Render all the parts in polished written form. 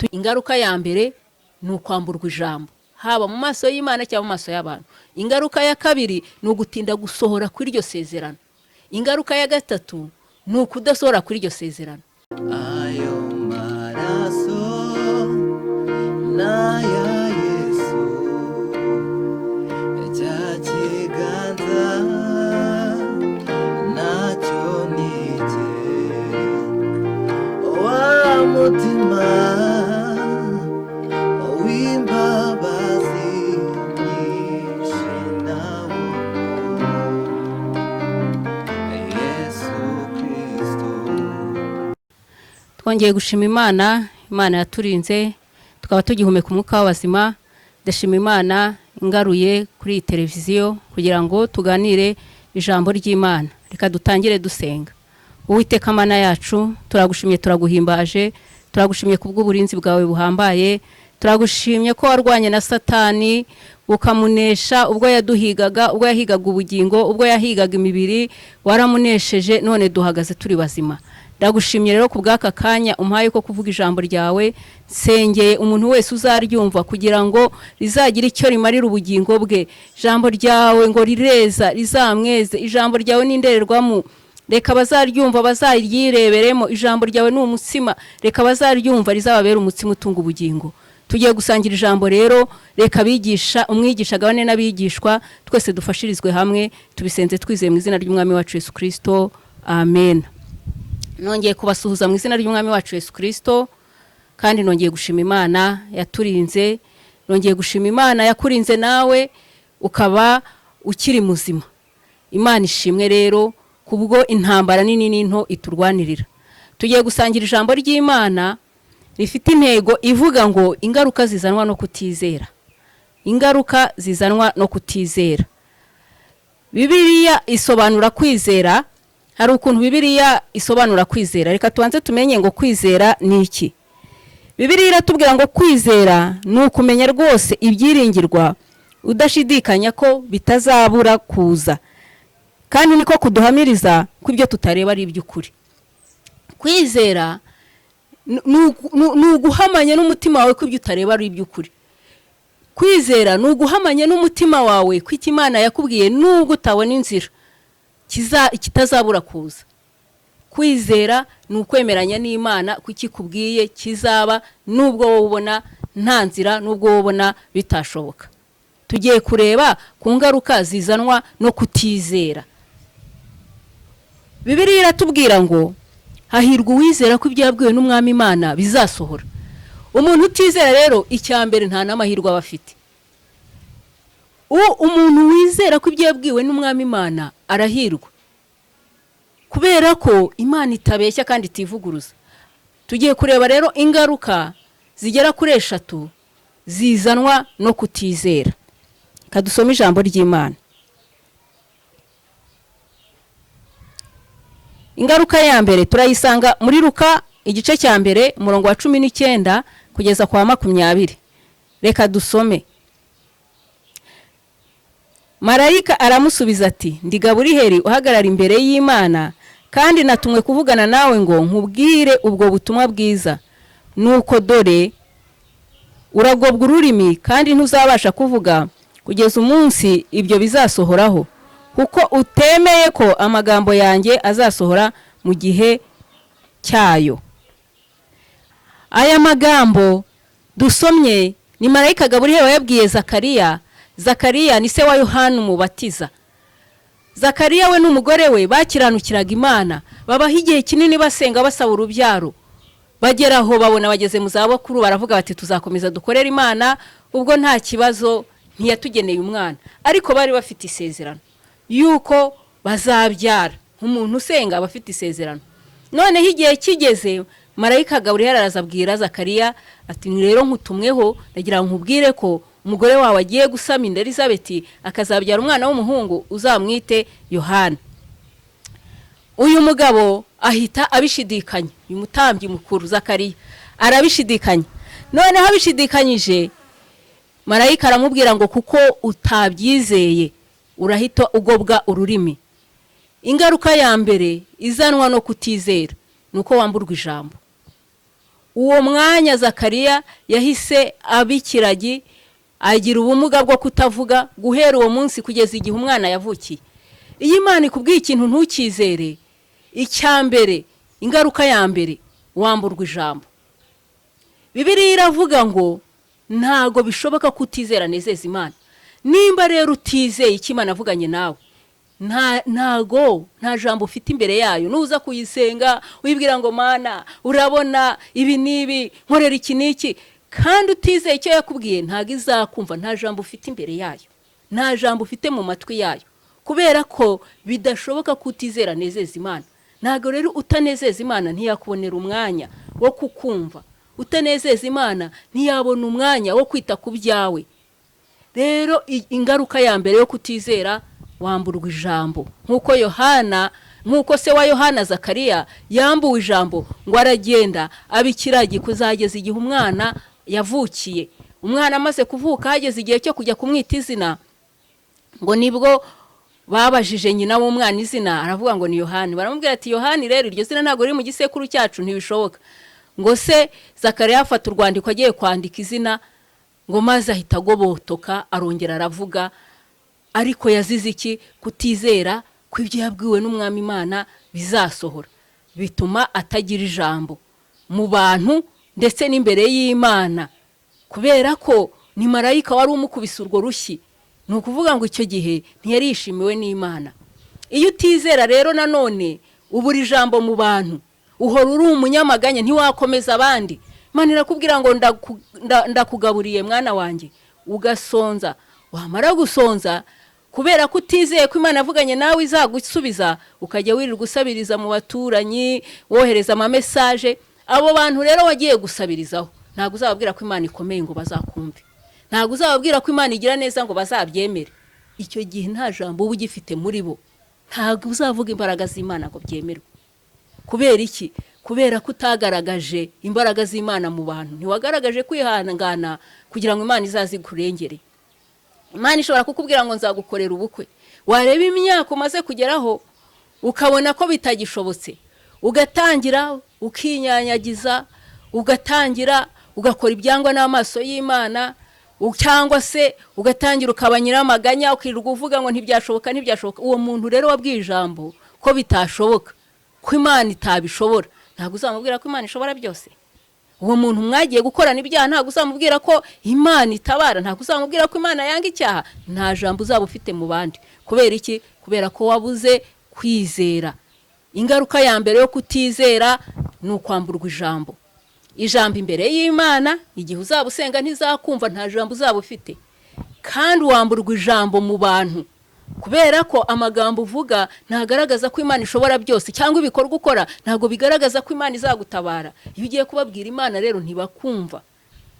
ingaruka ya mbere ni ukwamburwa ijambo, haba mu maso y'Imana cyangwa mu maso y'abantu. Ingaruka ya kabiri ni ugutinda gusohora kuri iryo sezerano. Ingaruka ya gatatu ni ukudasohora kuri iryo sezerano. Ayo maraso n'aya Yesu, cya kiganza nacyo nike, wa mutima w'imbabazi nyinshi nawo, Yesu Kristo. Twongeye gushima Imana, Imana yaturinze tukaba tugihumeka umwuka w'abazima. Ndashima Imana ingaruye kuri iyi televiziyo kugira ngo tuganire ijambo ry'Imana. Reka dutangire dusenga. Uwiteka Mana yacu, turagushimye turaguhimbaje, turagushimye kubw'uburinzi bwawe buhambaye, turagushimye ko warwanye na Satani ukamunesha ubwo yaduhigaga, ubwo yahigaga ubugingo, ubwo yahigaga imibiri, waramunesheje, none duhagaze turi bazima. Ndagushimye rero ku bw'aka kanya umpaye ko kuvuga ijambo ryawe. Sengeye umuntu wese uzaryumva kugira ngo rizagira icyo rimarira ubugingo bwe. Ijambo ryawe ngo rireza, rizamweze. Ijambo ryawe ni indererwamo, reka bazaryumva bazaryireberemo. Ijambo ryawe ni umutsima, reka bazaryumva rizababera umutsima utunga ubugingo. Tugiye gusangira ijambo rero, reka bigisha umwigisha agabane n'abigishwa, twese dufashirizwe hamwe. Tubisenze twizeye mu izina ry'Umwami wacu Yesu Kristo, amen. Nongeye kubasuhuza mu izina ry'Umwami wacu Yesu Kristo, kandi nongeye gushima Imana yaturinze, nongeye gushima Imana yakurinze nawe ukaba ukiri muzima. Imana ishimwe rero kubwo intambara nini n'into iturwanirira. Tugiye gusangira ijambo ry'Imana rifite intego ivuga ngo ingaruka zizanwa no kutizera. Ingaruka zizanwa no kutizera. Bibiliya isobanura kwizera. Hari ukuntu Bibiliya isobanura kwizera. Reka tubanze tumenye ngo kwizera ni iki. Bibiliya iratubwira ngo kwizera ni ukumenya rwose ibyiringirwa, udashidikanya ko bitazabura kuza, kandi niko kuduhamiriza ko ibyo tutareba ari iby'ukuri. Kwizera ni uguhamanya n'umutima wawe ko ibyo utareba ari iby'ukuri. Kwizera ni uguhamanya n'umutima wawe ko icyo Imana yakubwiye nubwo utabona inzira kitazabura kuza. Kwizera ni ukwemeranya n'Imana ko ikikubwiye kizaba nubwo wowe ubona nta nzira, nubwo wowe ubona bitashoboka. Tugiye kureba ku ngaruka zizanwa no kutizera. Bibiliya iratubwira ngo hahirwa uwizera ko ibyo yabwiwe n'Umwami Imana bizasohora. Umuntu utizera rero icya mbere nta n'amahirwe aba afite. Umuntu wizera ko ibyo yabwiwe n'Umwami Imana arahirwa, kubera ko Imana itabeshya kandi itivuguruza. Tugiye kureba rero ingaruka zigera kuri 3 zizanwa no kutizera. Kadusoma ijambo ry'Imana. Ingaruka ya mbere turayisanga muri Luka igice cya mbere umurongo wa 19 kugeza kwa 20. Reka dusome. Marayika aramusubiza ati, ndi Gaburiheli uhagarara imbere y'Imana, kandi natumwe kuvugana nawe ngo nkubwire ubwo butumwa bwiza. Nuko dore uragobwa ururimi kandi ntuzabasha kuvuga kugeza umunsi ibyo bizasohoraho, kuko utemeye ko amagambo yanjye azasohora mu gihe cyayo. Aya magambo dusomye ni marayika Gaburiheli yabwiye Zakariya. Zakariya ni se wa Yohana umubatiza. Zakariya we n'umugore we bakiranukiraga Imana, babaho igihe kinini basenga basaba urubyaro. Bageraho babona bageze mu zabukuru, baravuga bati tuzakomeza dukorera Imana, ubwo nta kibazo, ntiyatugeneye umwana. Ariko bari bafite isezerano yuko bazabyara. Umuntu usenga bafite isezerano. Noneho igihe kigeze, marayika Gaburiheli arazabwira Zakariya ati, rero nkutumweho ndagira nkubwire ko umugore wawe agiye gusama inda Elizabeth, akazabyara umwana w'umuhungu, uzamwite Yohana. Uyu mugabo ahita abishidikanya. Uyu mutambyi mukuru Zakariya arabishidikanya. Noneho abishidikanyije, marayika aramubwira ngo kuko utabyizeye urahita ugobwa ururimi. Ingaruka ya mbere izanwa no kutizera nuko wamburwa ijambo. uwo mwanya Zakariya yahise abikiragi, agira ubumuga bwo kutavuga guhera uwo munsi kugeza igihe umwana yavukiye. Iyo Imana ikubwiye ikintu ntukizere, icyambere, ingaruka ya mbere, wamburwa ijambo. Bibiliya iravuga ngo ntago bishoboka kutizera nezeza Imana. Nimba rero utizeye icyo Imana avuganye nawe, nta jambo ufite imbere yayo, nuza kuyisenga wibwira ngo Mana urabona ibi nibi, nkorera iki niki, kandi utizeye icyo yakubwiye, ntago izakumva. Nta jambo ufite imbere yayo, nta jambo ufite mu matwi yayo, kubera ko bidashoboka kutizera nezeza Imana. Ntago rero utanezeza Imana ntiyakubonera umwanya wo kukumva, utanezeza Imana ntiyabona umwanya wo kwita ku byawe. Rero ingaruka ya mbere yo kutizera, wamburwa ijambo. Nkuko se wa Yohana Zakariya yambuwe ijambo ngo aragenda abikiragi kuzageza igihe umwana yavukiye. Umwana amaze kuvuka hageze igihe cyo kujya kumwita izina, ngo nibwo babajije nyina w'umwana izina, aravuga ngo ni Yohani. Baramubwira ati Yohani rero iryo zina ntago riri mu gisekuru cyacu, ntibishoboka. Ngo se Zakariya afata urwandiko agiye kwandika izina, ngo maze ahita agobotoka, arongera aravuga. Ariko yazize iki? Kutizera ko ibyo yabwiwe n'umwami Imana bizasohora, bituma atagira ijambo mu bantu ndetse n'imbere y'Imana, kubera ko ni marayika wari umukubise urwo rushyi. Ni ukuvuga ngo icyo gihe ntiyarishimiwe n'Imana. Iyo utizera rero nanone ubura ijambo mu bantu, uhora uri umunyamaganya, ntiwakomeza abandi. Imana irakubwira ngo ndakugaburiye mwana wanjye, ugasonza. Wamara gusonza, kubera ko utizeye ko Imana avuganye nawe izagusubiza, ukajya wirirwa gusabiriza mu baturanyi, wohereza ama message. Abo bantu rero wagiye gusabirizaho, ntago uzababwira ko Imana ikomeye ngo bazakumve, ntago uzababwira ko Imana igira neza ngo bazabyemere. Icyo gihe nta jambo uba ugifite muri bo, ntago uzavuga imbaraga z'Imana ngo byemerwe. Kubera iki? Kubera ko utagaragaje imbaraga z'Imana mu bantu, ntiwagaragaje kwihangana kugira ngo Imana izazikurengere. Imana ishobora kukubwira ngo nzagukorera ubukwe, wareba imyaka umaze kugeraho ukabona ko bitagishobotse, ugatangira ukinyanyagiza, ugatangira ugakora ibyangwa n'amaso y'Imana, cyangwa se ugatangira ukaba nyiramaganya, ukirirwa uvuga ngo ntibyashoboka. Uwo muntu rero wabwiye ijambo ko bitashoboka, ko Imana itabishobora, ntago uzamubwira ko Imana ishobora byose. Uwo muntu mwagiye gukorana ibyaha, ntago uzamubwira ko Imana itabara, ntago uzamubwira ko Imana yanga icyaha. Nta jambo uzaba ufite mu bandi. Kubera iki? Kubera ko wabuze kwizera. Ingaruka ya mbere yo kutizera ni ukwamburwa ijambo. Ijambo imbere y'Imana, igihe uzaba usenga ntizakumva, nta jambo uzaba ufite. Kandi wamburwa ijambo mu bantu, kubera ko amagambo uvuga ntagaragaza ko Imana ishobora byose, cyangwa ibikorwa ukora ntago bigaragaza ko Imana izagutabara. Iyo ugiye kubabwira Imana rero ntibakumva,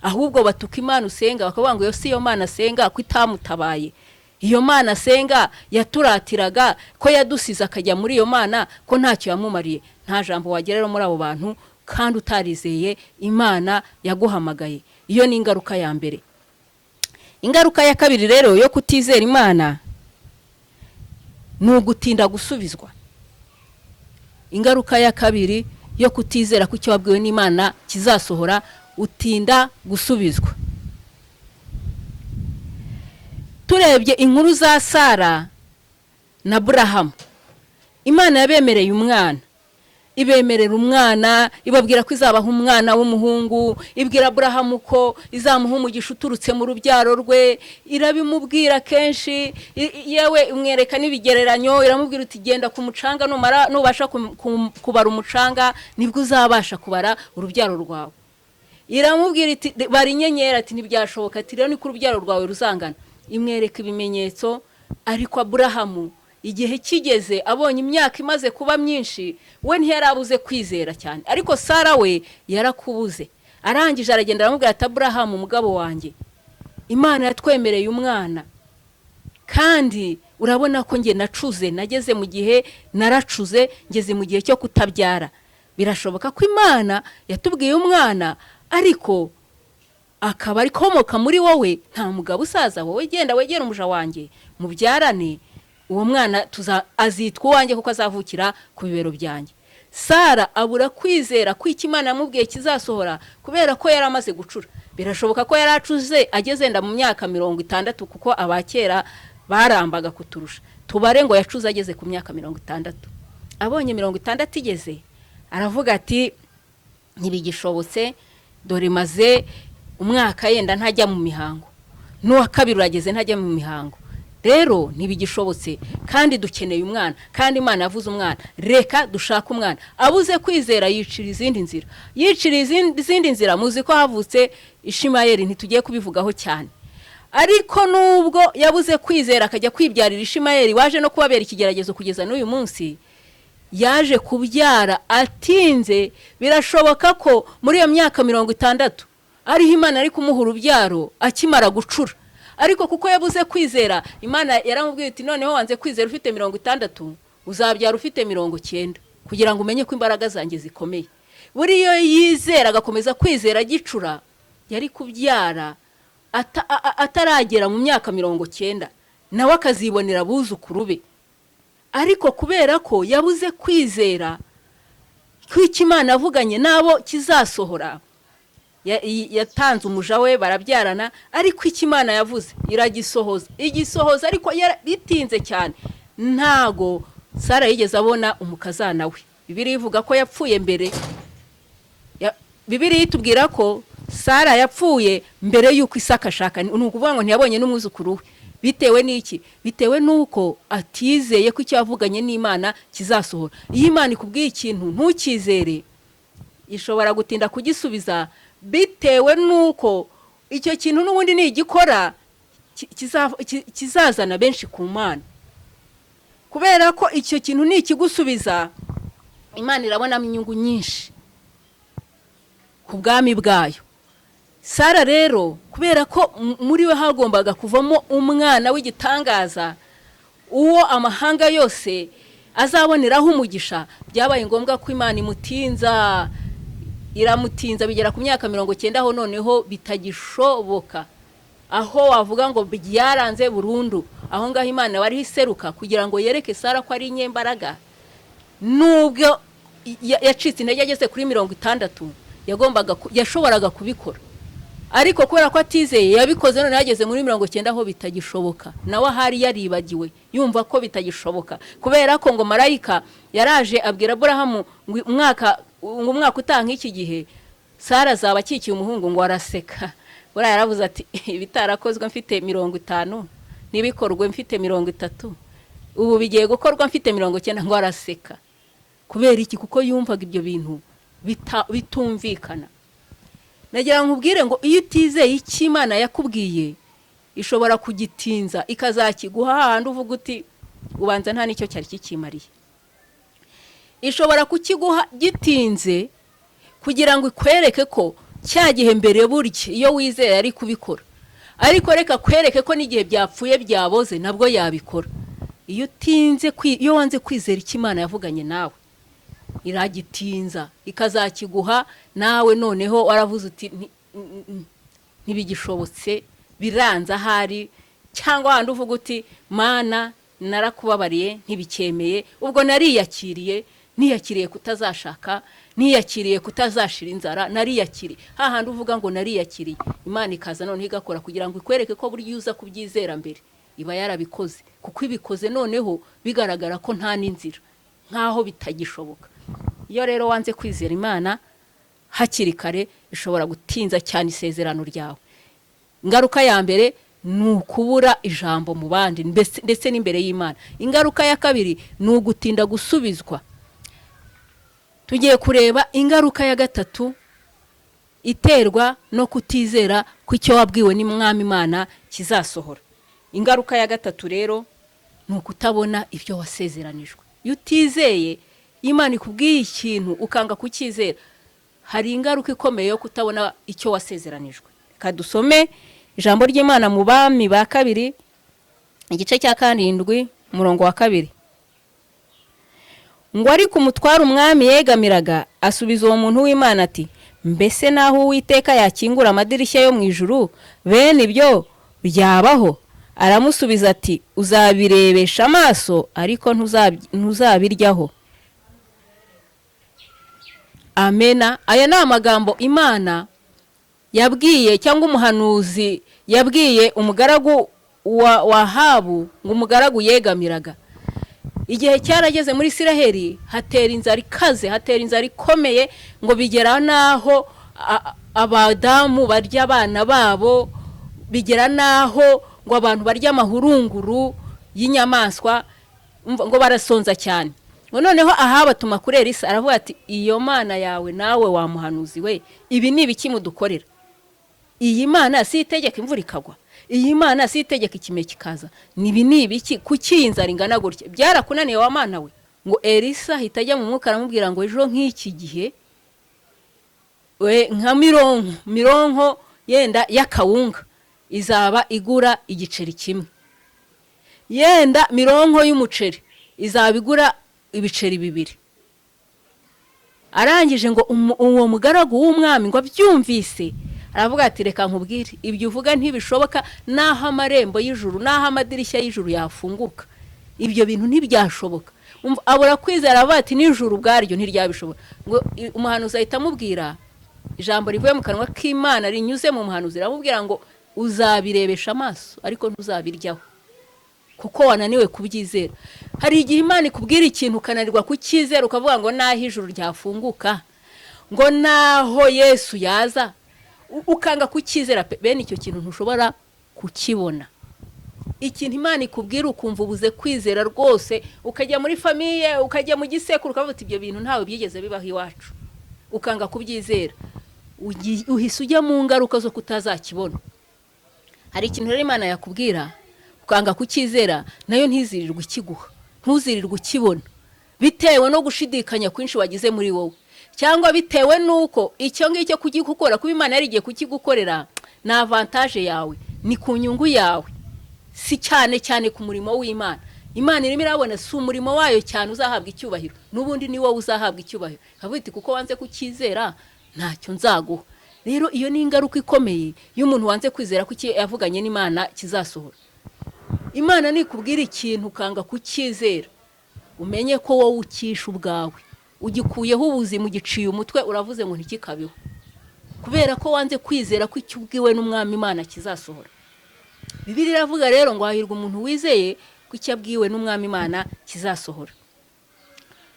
ahubwo batuka Imana usenga, bakavuga ngo yo si yo Mana asenga ko itamutabaye. Iyo Mana asenga yaturatiraga ko yadusize akajya muri iyo Mana ko ntacyo yamumariye. Nta jambo wagera rero muri abo bantu kandi utarizeye Imana yaguhamagaye. Iyo ni ingaruka ya mbere. Ingaruka ya kabiri rero yo kutizera Imana ni ugutinda gusubizwa. Ingaruka ya kabiri yo kutizera ko icyo wabwiwe n'Imana kizasohora, utinda gusubizwa. Turebye inkuru za Sara na Aburahamu, Imana yabemereye umwana, ibemerera umwana, ibabwira ko izabaha umwana w'umuhungu, ibwira Aburahamu ko izamuha umugisha uturutse mu rubyaro rwe, irabimubwira kenshi, yewe imwereka n'ibigereranyo, iramubwira uti genda ku mucanga, nubasha kubara umucanga nibwo uzabasha kubara urubyaro rwawe. Iramubwira iti bari inyenyeri, ati ntibyashoboka, ati rero ni ku rubyaro rwawe ruzangana. Imwereka ibimenyetso. Ariko Aburahamu igihe kigeze, abonye imyaka imaze kuba myinshi, we ntiyarabuze kwizera cyane. Ariko Sara we yarakubuze. Arangije aragenda aramubwira ati Aburahamu mugabo wanjye, Imana yatwemereye umwana, kandi urabona ko nge nacuze, nageze mu gihe naracuze, ngeze mu gihe cyo kutabyara. Birashoboka ko Imana yatubwiye umwana, ariko akaba ari komoka muri wowe, nta mugabo usaza, wowe genda wegera umuja wanjye mubyarane, uwo mwana azitwa uwanjye kuko azavukira ku bibero byanjye. Sara abura kwizera ko Imana yamubwiye kizasohora kubera ko yari amaze gucura. Birashoboka ko yari acuze ageze nda mu myaka 60 kuko abakera barambaga kuturusha. Tubare ngo yacuze ageze ku myaka 60. Abonye 60 igeze aravuga ati ntibigishobotse, dore maze umwaka yenda ntajya mu mihango, n'uwa kabiri urageze ntajya mu mihango, rero ntibigishobotse kandi dukeneye umwana, kandi Imana yavuze umwana, reka dushaka umwana. Abuze kwizera yicira izindi nzira, izindi nzira. Muzi ko havutse Ishimayeli, ntitugiye kubivugaho cyane, ariko nubwo yabuze kwizera akajya kwibyarira Ishimayeli waje no kubabera ikigeragezo kugeza n'uyu munsi, yaje kubyara atinze. Birashoboka ko muri iyo myaka 60 ariho Imana ari kumuha urubyaro akimara gucura, ariko kuko yabuze kwizera, Imana yaramubwiye iti noneho wanze kwizera ufite 60 uzabyara ufite 90 kugira ngo umenye ko imbaraga zanjye zikomeye. Buriyo yizera agakomeza kwizera gicura, yari kubyara ataragera mu myaka 90 nawe akazibonera abuzukuru be. Ariko kubera ko yabuze kwizera ko Imana avuganye nabo kizasohora, yatanze umuja we barabyarana, ariko Imana yavuze iragisohoza, igisohoza ariko bitinze cyane. Ntago Sara yigeze abona umukazana we. Bibiliya ivuga ko yapfuye mbere. Bibiliya itubwira ko Sara yapfuye mbere yuko Isaka ashaka. Ni ukuvuga ngo ntiyabonye n'umwuzukuru we. Bitewe n'iki? Bitewe nuko atizeye ko icyo yavuganye n'Imana kizasohora. Iyo Imana ikubwiye ikintu ntukizere, ishobora gutinda kugisubiza, bitewe nuko icyo kintu n'ubundi nigikora kizazana benshi ku Mana. Kubera ko icyo kintu nikigusubiza, Imana irabonamo inyungu nyinshi ku bwami bwayo. Sara rero kubera ko muri we hagombaga kuvamo umwana w'igitangaza, uwo amahanga yose azaboneraho umugisha, byabaye ngombwa ko Imana iramutinza bigera ku myaka 90 aho noneho bitagishoboka, aho wavuga ngo byaranze burundu. Aho ngaho Imana wari iseruka kugira ngo yereke Sara ko ari inyembaraga. Nubwo yacitse intege ageze kuri 60 yashoboraga kubikora, ariko kubera ko atizeye yabikoze, none yageze muri 90 aho bitagishoboka. Nawe hari yaribagiwe yumva ko bitagishoboka, kubera ko ngo marayika yaraje abwira Aburahamu ngo umwaka utanka iki gihe Sara azaba akikiye umuhungu, ngo araseka. Buriya yaravuze ati bitarakozwe mfite 50 nibikorwe mfite 30, ubu bigiye gukorwa mfite 90, ngo araseka. Kubera iki? Kuko yumvaga ibyo bintu bitumvikana. Nagira nkubwire ngo iyo utizeye icyo Imana yakubwiye, ishobora kugitinza ikazakiguha hahandi uvuga uti ubanza nta nicyo cyari kikimariye. Ishobora kukiguha gitinze kugira ngo ikwereke ko cya gihe mbere burya iyo wizeye ari kubikora, ariko reka kwereke ko n'igihe byapfuye byaboze nabwo yabikora. Iyo wanze kwizera icyo Imana yavuganye nawe, iragitinza ikazakiguha nawe noneho waravuze uti ntibigishobotse, biranze ahari, cyangwa handi uvuga uti Mana narakubabariye ntibikemeye, ubwo niyakiriye kutazashaka, niyakiriye kutazashira inzara, nariyakiriye. Hahandi uvuga ngo nariyakiriye, Imana ikaza none igakora kugira ngo ikwereke ko buri yuza kubyizera mbere iba yarabikoze, kuko ibikoze noneho bigaragara ko nta n'inzira, nkaho bitagishoboka. Iyo rero wanze kwizera Imana hakiri kare, ishobora gutinza cyane isezerano ryawe. Ingaruka ya mbere ni ukubura ijambo mu bandi ndetse n'imbere y'Imana. Ingaruka ya kabiri ni ugutinda gusubizwa. Tugiye kureba ingaruka ya gatatu iterwa no kutizera ko icyo wabwiwe n'Umwami Imana kizasohora. Ingaruka ya gatatu rero ni ukutabona ibyo wasezeranijwe. Iyo utizeye Imana ikubwiye ikintu ukanga kukizera, hari ingaruka ikomeye yo kutabona icyo wasezeranijwe. Kadusome ijambo ry'Imana mu Bami ba kabiri igice cya 7 umurongo wa 2. Ngo ariko umutwara umwami yegamiraga asubiza uwo muntu w'Imana ati, mbese naho Uwiteka yakingura amadirishya yo mu ijuru, bene ibyo byabaho? Aramusubiza ati, uzabirebesha amaso ariko ntuzabiryaho. amena. Aya ni amagambo Imana yabwiye cyangwa umuhanuzi yabwiye umugaragu wa Ahabu, ngo umugaragu yegamiraga. Igihe cyarageze muri Isiraheli hatera inzara ikaze, hatera inzara ikomeye, ngo bigera naho abadamu barya abana babo, bigera naho ngo abantu barya amahurunguru y'inyamaswa, ngo barasonza cyane. Ngo noneho Ahabu atuma kuri Elisa, aravuga ati iyo Mana yawe nawe wa muhanuzi we, ibi ni ibiki mudukorera? Iyi Mana si itegeka imvura ikagwa, iyi Mana si itegeka ikime kikaza, nibi ni ibiki? Kuki inzara ingana gutya? Byarakunaniye wa Mana we? Ngo Elisa ahita ajya mu mwuka aramubwira ngo ejo nk'iki gihe nka mironko yenda y'akawunga izaba igura igiceri kimwe, yenda mironko y'umuceri izaba igura ibiceri 2. Arangije ngo uwo mugaragu w'umwami ngo abyumvise, aravuga ati reka nkubwire, ibyo uvuga ntibishoboka, naho amarembo y'ijuru, naho amadirishya y'ijuru yafunguka, ibyo bintu ntibyashoboka. Abura kwizera, aravuga ati n'ijuru bwaryo ntiryabishobora. Ngo umuhanuzi ahita amubwira ijambo rivuye mu kanwa k'Imana rinyuze mu muhanuzi, aramubwira ngo uzabirebesha amaso ariko ntuzabiryaho, kuko wananiwe kubyizera. Hari igihe Imana ikubwira ikintu ukananirwa kucyizera, ukavuga ngo naho ijuru ryafunguka, ngo naho Yesu yaza, ukanga kucyizera. Bene icyo kintu ntushobora kukibona. Ikintu Imana ikubwira ukumva ubuze kwizera rwose, ukajya muri famiye, ukajya mu gisekuru, ukavuga ati ibyo bintu ntawe byigeze bibaho iwacu, ukanga kubyizera, uhise ujya mu ngaruka zo kutazakibona. Hari ikintu rero Imana yakubwira ukanga kucyizera, nayo ntizirirwe ikiguha, ntuzirirwe ukibona, bitewe no gushidikanya kwinshi wagize muri wowe, cyangwa bitewe nuko icyo ngicyo kugikora kuba Imana yarigiye kukigukorera na avantage yawe, ni ku nyungu yawe, si cyane cyane ku murimo w'Imana. Imana irimo irabona si umurimo wayo cyane uzahabwa icyubahiro, n'ubundi ni wowe uzahabwa icyubahiro. Kavuga iti kuko wanze kucyizera ntacyo nzaguha. Rero iyo ni ingaruka ikomeye y'umuntu wanze kwizera ko yavuganye n'Imana kizasohora. Imana nikubwira ikintu ukanga kucyizera, umenye ko wowe ukisha ubwawe, ugikuyeho ubuzima, ugiciye umutwe, uravuze ngo ntikikabeho, kubera ko wanze kwizera ko icyo ubwiwe n'umwami Imana kizasohora. Bibiliya iravuga rero ngo hahirwa umuntu wizeye ko icyo abwiwe n'umwami Imana kizasohora.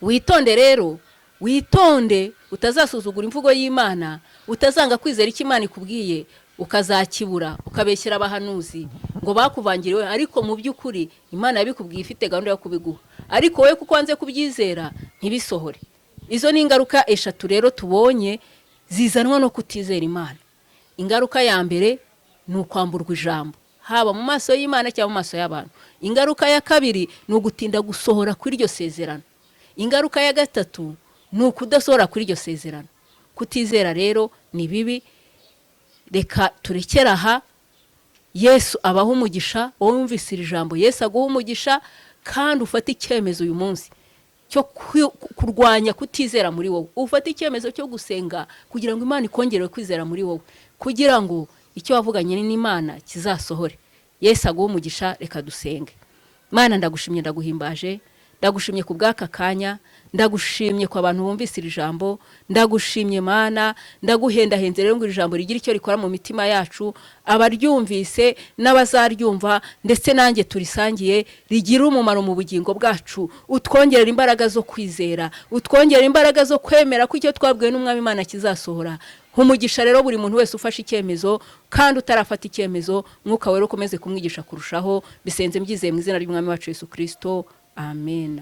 Witonde rero, witonde utazasuzugura imvugo y'Imana, utazanga kwizera icyo Imana ikubwiye ukazakibura, ukabeshyira abahanuzi ngo bakuvangiriwe, ariko mu by'ukuri Imana yabikubwiye ifite gahunda yo kubiguha, ariko wowe kuko wanze kubyizera ntibisohore. Izo ni ingaruka 3 rero tubonye zizanwa no kutizera Imana. Ingaruka ya mbere ni ukwamburwa ijambo, haba mu maso y'Imana cyangwa mu maso y'abantu. Ingaruka ya kabiri ni ugutinda gusohora kuri iryo sezerano. Ingaruka ya gatatu ni ukudasohora kuri iryo sezerano. Kutizera rero ni bibi, reka turekera aha. Yesu abaho umugisha, wowe wumvise iri jambo Yesu aguha umugisha, kandi ufate icyemezo uyu munsi cyo kurwanya kutizera muri wowe. Ufate icyemezo cyo gusenga kugira ngo Imana ikongerere kwizera muri wowe, kugira ngo icyo wavuganye n'Imana kizasohore. Yesu aguha umugisha. Reka dusenge. Mana, ndagushimye, ndaguhimbaje, ndagushimye ku bw'aka kanya, ndagushimye ku abantu bumvise iri jambo, ndagushimye Mana, ndaguhendahenze rero ngo iri jambo rigira icyo rikora mu mitima yacu, abaryumvise n'abazaryumva ndetse nanjye turisangiye, rigira umumaro mu bugingo bwacu. Utwongerera imbaraga zo kwizera, utwongerera imbaraga zo kwemera ko icyo twabwiwe n'umwami Imana kizasohora. Umugisha rero buri muntu wese ufashe icyemezo kandi utarafata icyemezo, Mwuka wera ukomeze kumwigisha kurushaho. Bisenze mbyizeye mu izina ry'umwami wacu Yesu Kristo. Amen.